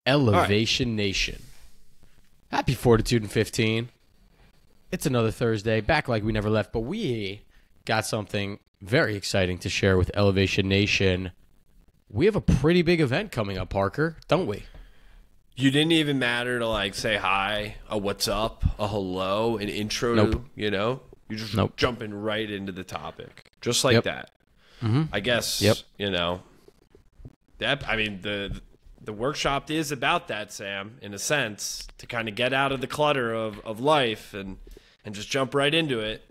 Elevation Nation. Happy Fortitude and 15. It's another Thursday, back like we never left, but we got something very exciting to share with Elevation Nation. We have a pretty big event coming up, Parker, don't we? You didn't even matter to like say hi, a what's up, a hello, an intro. Nope. You know, you're just jumping right into the topic, just like that. Mm-hmm. I guess. You know, that. I mean, the workshop is about that, Sam, in a sense, to kind of get out of the clutter of life and just jump right into it.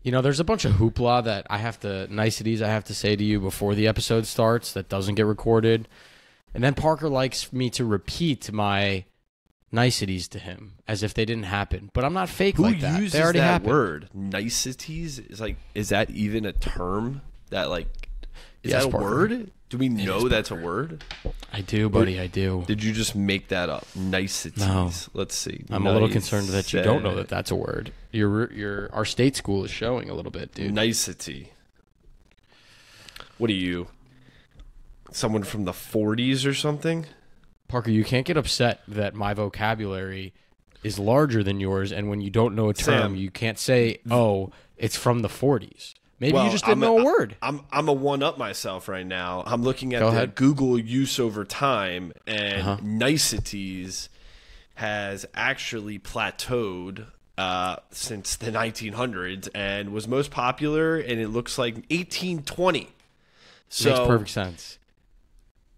You know, there's a bunch of hoopla niceties I have to say to you before the episode starts that doesn't get recorded. And then Parker likes me to repeat my niceties to him as if they didn't happen. But I'm not fake like that. Who uses they already that happened. word? Niceties? Is that even a term that is that a Parker. word? Do we know that's a word? I do, buddy, I do. Did you just make that up? Niceties. No. Let's see. I'm a little concerned that you don't know that that's a word. Our state school is showing a little bit, dude. Nicety. What are you? Someone from the 40s or something? Parker, you can't get upset that my vocabulary is larger than yours, and when you don't know a term, Sam, you can't say, "Oh, it's from the 40s." Maybe well, you just didn't know a word. I'm a one-up myself right now. I'm looking at Go the ahead. Google use over time, and niceties has actually plateaued since the 1900s and was most popular, and it looks like 1820. So Makes perfect sense.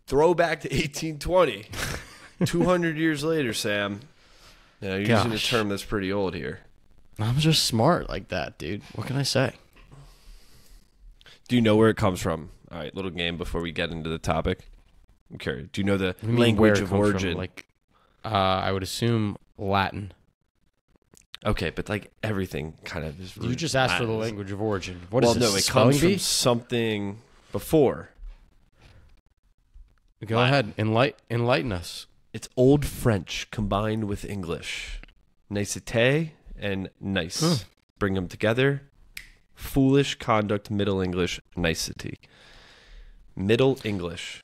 Throwback to 1820. 200 years later, Sam. You know, you're using a term that's pretty old here. I'm just smart like that, dude. What can I say? Do you know where it comes from? All right, little game before we get into the topic. I'm curious. Do you know the language of origin? I would assume Latin. Okay, but everything kind of is. You just asked for the language of origin. What is this? Well, no, it comes from something before. Go ahead, enlighten us. It's Old French combined with English. Nicete and nice. Bring them together. Foolish conduct, Middle English, nicety. Middle English.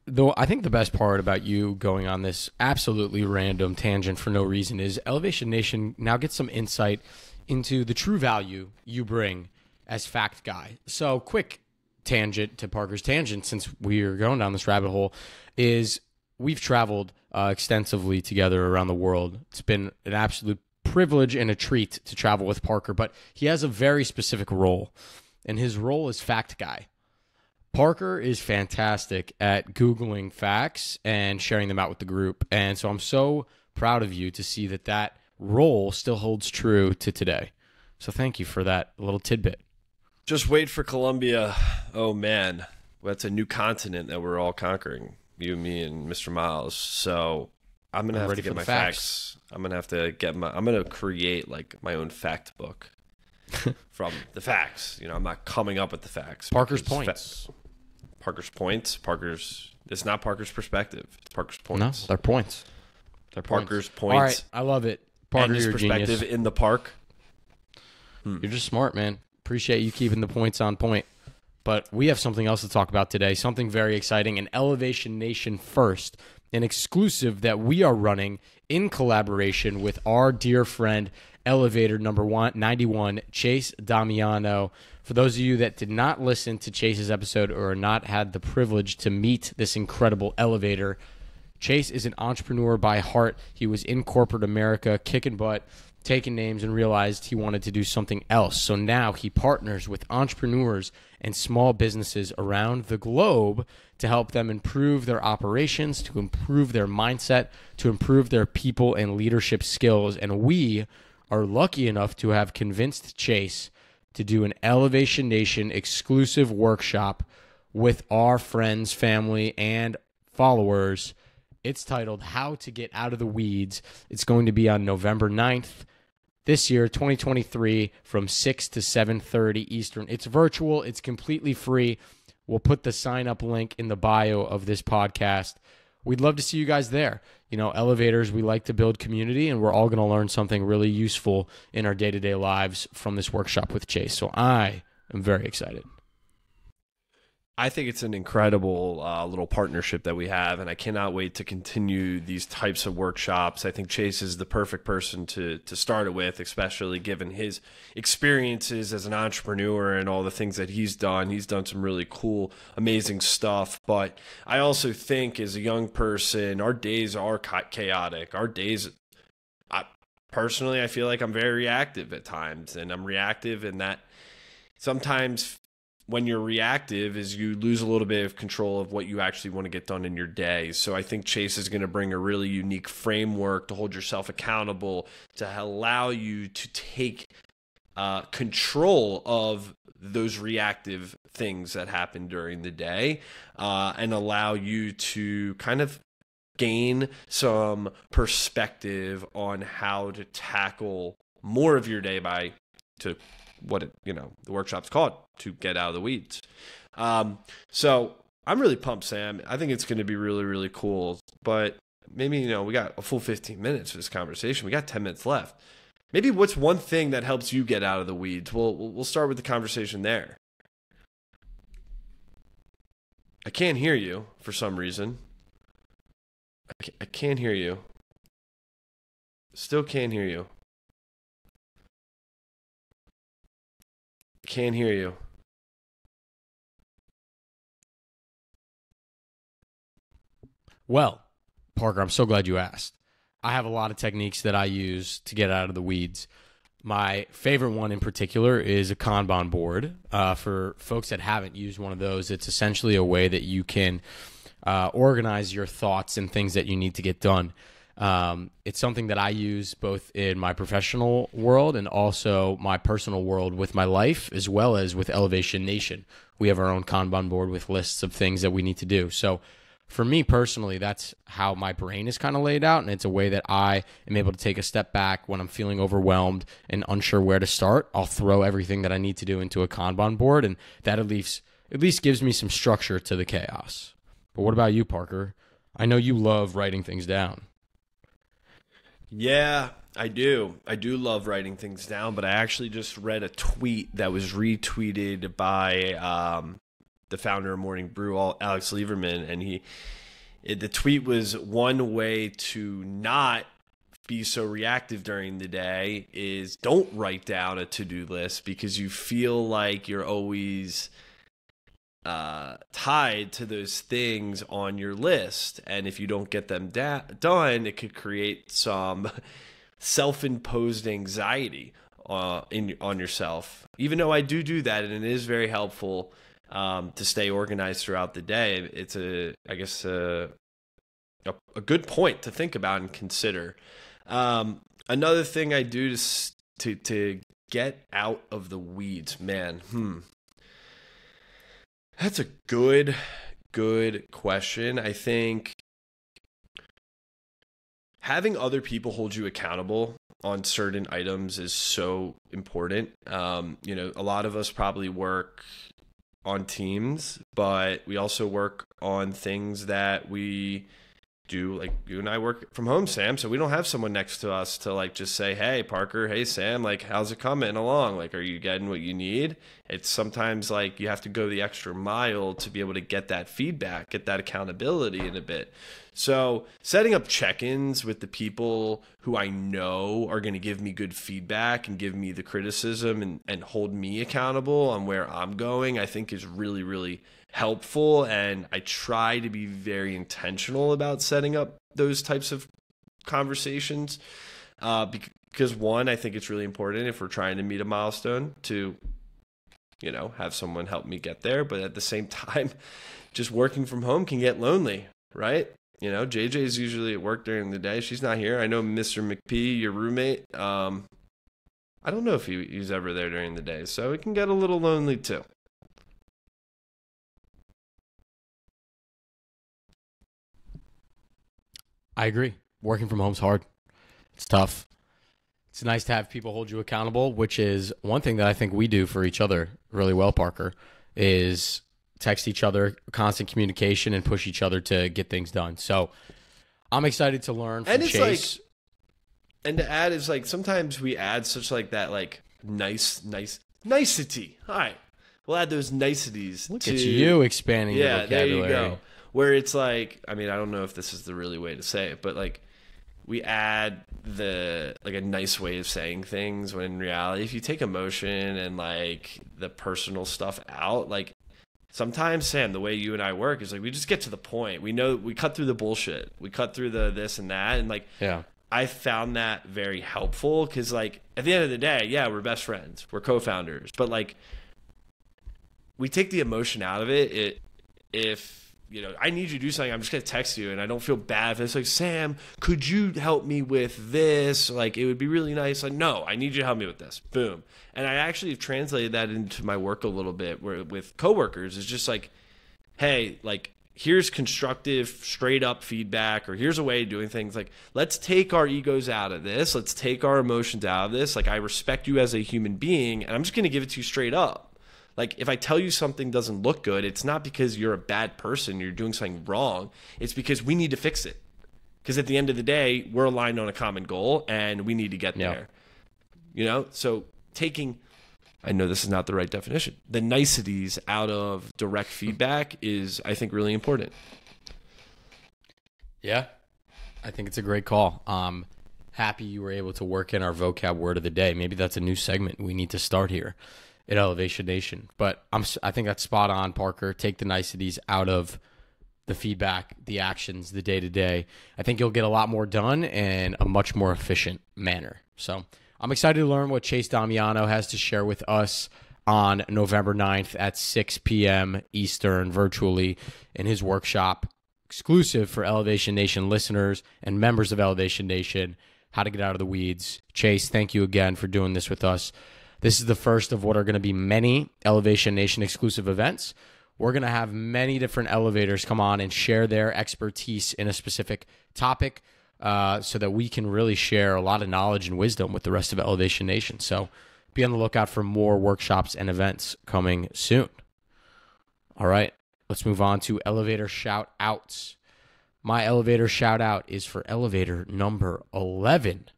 Though I think the best part about you going on this absolutely random tangent for no reason is Elevation Nation now gets some insight into the true value you bring as fact guy. So quick tangent to Parker's tangent, since we're going down this rabbit hole, is we've traveled extensively together around the world. It's been an absolute privilege and a treat to travel with Parker, but he has a very specific role, and his role is fact guy. Parker is fantastic at Googling facts and sharing them out with the group, and so I'm so proud of you to see that role still holds true to today. So thank you for that little tidbit. Just wait for Colombia. Oh, man. That's a new continent that we're all conquering. You, me, and Mr. Miles. So I'm going to have to get my facts. I'm going to have to get I'm going to create my own fact book from the facts. You know, I'm not coming up with the facts. Parker's points. Parker's points. It's not Parker's perspective. It's Parker's points. No, they're points. They're Parker's points. All right, I love it. Parker, and his you're perspective genius. in the park. You're just smart, man. Appreciate you keeping the points on point. But we have something else to talk about today, something very exciting, an Elevation Nation first, an exclusive that we are running in collaboration with our dear friend, Elevator number 91, Chase Damiano. For those of you that did not listen to Chase's episode or not had the privilege to meet this incredible Elevator, Chase is an entrepreneur by heart. He was in corporate America, kicking butt, taking names, and realized he wanted to do something else. So now he partners with entrepreneurs and small businesses around the globe to help them improve their operations, to improve their mindset, to improve their people and leadership skills. And we are lucky enough to have convinced Chase to do an Elevation Nation exclusive workshop with our friends, family, and followers. It's titled How to Get Out of the Weeds. It's going to be on November 9th. This year, 2023, from 6 to 7:30 Eastern. It's virtual. It's completely free. We'll put the sign-up link in the bio of this podcast. We'd love to see you guys there. You know, elevators, we like to build community, and we're all going to learn something really useful in our day-to-day lives from this workshop with Chase. So I am very excited. I think it's an incredible little partnership that we have, and I cannot wait to continue these types of workshops. I think Chase is the perfect person to start it with, especially given his experiences as an entrepreneur and all the things that he's done. He's done some really cool, amazing stuff. But I also think as a young person, our days are chaotic. Our days, personally, I feel like I'm very reactive at times, and I'm reactive in that sometimes when you're reactive is you lose a little bit of control of what you actually want to get done in your day. So I think Chase is going to bring a really unique framework to hold yourself accountable, to allow you to take control of those reactive things that happen during the day, and allow you to kind of gain some perspective on how to tackle more of your day to what the workshop's called, to get out of the weeds. So I'm really pumped, Sam. I think it's going to be really, really cool. But maybe, we got a full 15 minutes for this conversation. We got 10 minutes left. Maybe what's one thing that helps you get out of the weeds? We'll start with the conversation there. I can't hear you for some reason. I can't hear you. Still can't hear you. Can't hear you. Well, Parker, I'm so glad you asked. I have a lot of techniques that I use to get out of the weeds. My favorite one in particular is a Kanban board. For folks that haven't used one of those, it's essentially a way that you can organize your thoughts and things that you need to get done. It's something that I use both in my professional world and also my personal world with my life, as well as with Elevation Nation. We have our own Kanban board with lists of things that we need to do. So for me personally, that's how my brain is kind of laid out, and it's a way that I am able to take a step back when I'm feeling overwhelmed and unsure where to start. I'll throw everything that I need to do into a Kanban board, and that at least gives me some structure to the chaos. But what about you, Parker? I know you love writing things down. Yeah, I do. I do love writing things down, but I actually just read a tweet that was retweeted by the founder of Morning Brew, Alex Lieberman, and the tweet was, one way to not be so reactive during the day is don't write down a to-do list, because you feel like you're always tied to those things on your list, and if you don't get them done, it could create some self-imposed anxiety on yourself. Even though I do that, and it is very helpful to stay organized throughout the day, it's a good point to think about and consider. Another thing I do to get out of the weeds, man. That's a good question. I think having other people hold you accountable on certain items is so important. A lot of us probably work on teams, but we also work on things that we do, like you and I work from home, Sam, so we don't have someone next to us to like just say, hey Parker, hey Sam, like how's it coming along, like are you getting what you need? It's sometimes like you have to go the extra mile to be able to get that feedback, get that accountability in a bit. So setting up check-ins with the people who I know are going to give me good feedback and give me the criticism and hold me accountable on where I'm going, I think is really, really helpful. And I try to be very intentional about setting up those types of conversations because one, I think it's really important if we're trying to meet a milestone to, have someone help me get there. But at the same time, just working from home can get lonely, right? JJ's usually at work during the day. She's not here. I know Mr. McPee, your roommate, I don't know if he's ever there during the day. So it can get a little lonely too. I agree. Working from home's hard. It's tough. It's nice to have people hold you accountable, which is one thing that I think we do for each other really well, Parker, is text each other, constant communication, and push each other to get things done. So I'm excited to learn from Chase. And to add is like sometimes we add such like that like nicety. All right. we'll add those niceties. Look at you expanding your vocabulary. There you go. Where it's like, I mean, I don't know if this is the really way to say it, but like we add a nice way of saying things when in reality, if you take emotion and like the personal stuff out, like sometimes, Sam, the way you and I work is like we just get to the point. We know we cut through the bullshit. We cut through the this and that. And like, I found that very helpful because like at the end of the day, yeah, we're best friends. We're co-founders. But like we take the emotion out of it. If you know, I need you to do something, I'm just going to text you and I don't feel bad if it's like, Sam, could you help me with this? Like, it would be really nice. Like, no, I need you to help me with this. Boom. And I actually have translated that into my work a little bit where with coworkers, it's just like, hey, like, here's constructive, straight up feedback, or here's a way of doing things. Like, let's take our egos out of this. Let's take our emotions out of this. Like, I respect you as a human being and I'm just going to give it to you straight up. Like, if I tell you something doesn't look good, it's not because you're a bad person, you're doing something wrong. It's because we need to fix it. Because at the end of the day, we're aligned on a common goal, and we need to get there. You know? So taking, I know this is not the right definition, the niceties out of direct feedback is, I think, really important. Yeah. I think it's a great call. Happy you were able to work in our vocab word of the day. Maybe that's a new segment we need to start here at Elevation Nation. But I think that's spot on, Parker. Take the niceties out of the feedback, the actions, the day-to-day. I think you'll get a lot more done in a much more efficient manner. So I'm excited to learn what Chase Damiano has to share with us on November 9th at 6 p.m. Eastern virtually in his workshop, exclusive for Elevation Nation listeners and members of Elevation Nation, how to get out of the weeds. Chase, thank you again for doing this with us. This is the first of what are going to be many Elevation Nation exclusive events. We're going to have many different elevators come on and share their expertise in a specific topic so that we can really share a lot of knowledge and wisdom with the rest of Elevation Nation. So be on the lookout for more workshops and events coming soon. All right, let's move on to elevator shout outs. My elevator shout out is for elevator number 11.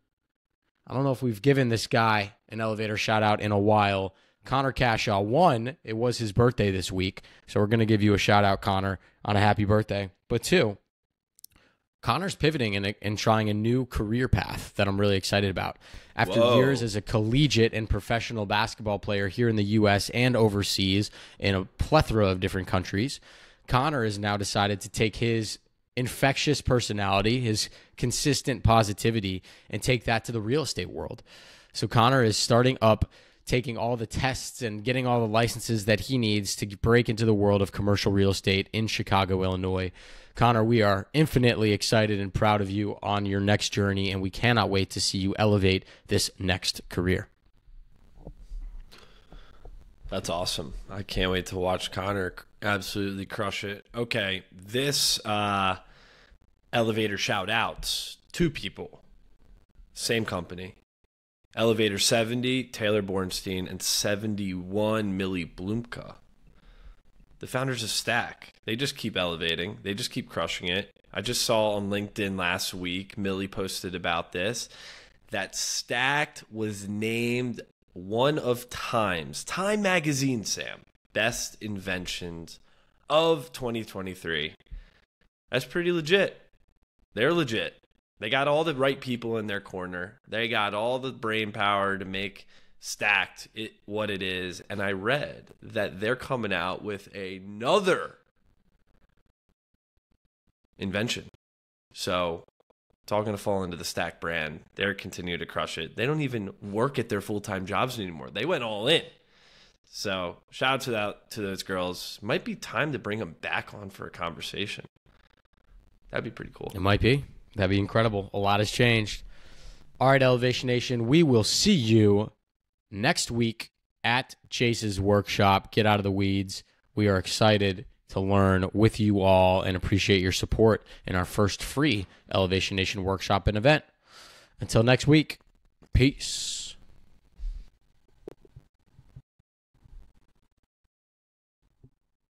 I don't know if we've given this guy an elevator shout out in a while. Connor Cashaw, one, it was his birthday this week, so we're going to give you a shout out, Connor, on a happy birthday. But two, Connor's pivoting and trying a new career path that I'm really excited about. After years as a collegiate and professional basketball player here in the U.S. and overseas in a plethora of different countries, Connor has now decided to take his infectious personality, his consistent positivity, and take that to the real estate world. So Connor is starting up, taking all the tests and getting all the licenses that he needs to break into the world of commercial real estate in Chicago, Illinois. Connor, we are infinitely excited and proud of you on your next journey, and we cannot wait to see you elevate this next career. That's awesome. I can't wait to watch Connor absolutely crush it. Okay, this elevator shout outs, two people, same company. Elevator 70, Taylor Bornstein, and 71, Millie Blumka. The founders of Stack. They just keep elevating. They just keep crushing it. I just saw on LinkedIn last week, Millie posted about this, that Stacked was named one of Time Magazine, Sam, best inventions of 2023. That's pretty legit. They're legit. They got all the right people in their corner. They got all the brain power to make Stacked it what it is. And I read that they're coming out with another invention. So it's all going to fall into the Stack brand. They're continuing to crush it. They don't even work at their full-time jobs anymore. They went all in. So shout out to those girls. Might be time to bring them back on for a conversation. That'd be pretty cool. It might be. That'd be incredible. A lot has changed. All right, Elevation Nation, we will see you next week at Chase's workshop. Get out of the weeds. We are excited to learn with you all and appreciate your support in our first free Elevation Nation workshop and event. Until next week, peace.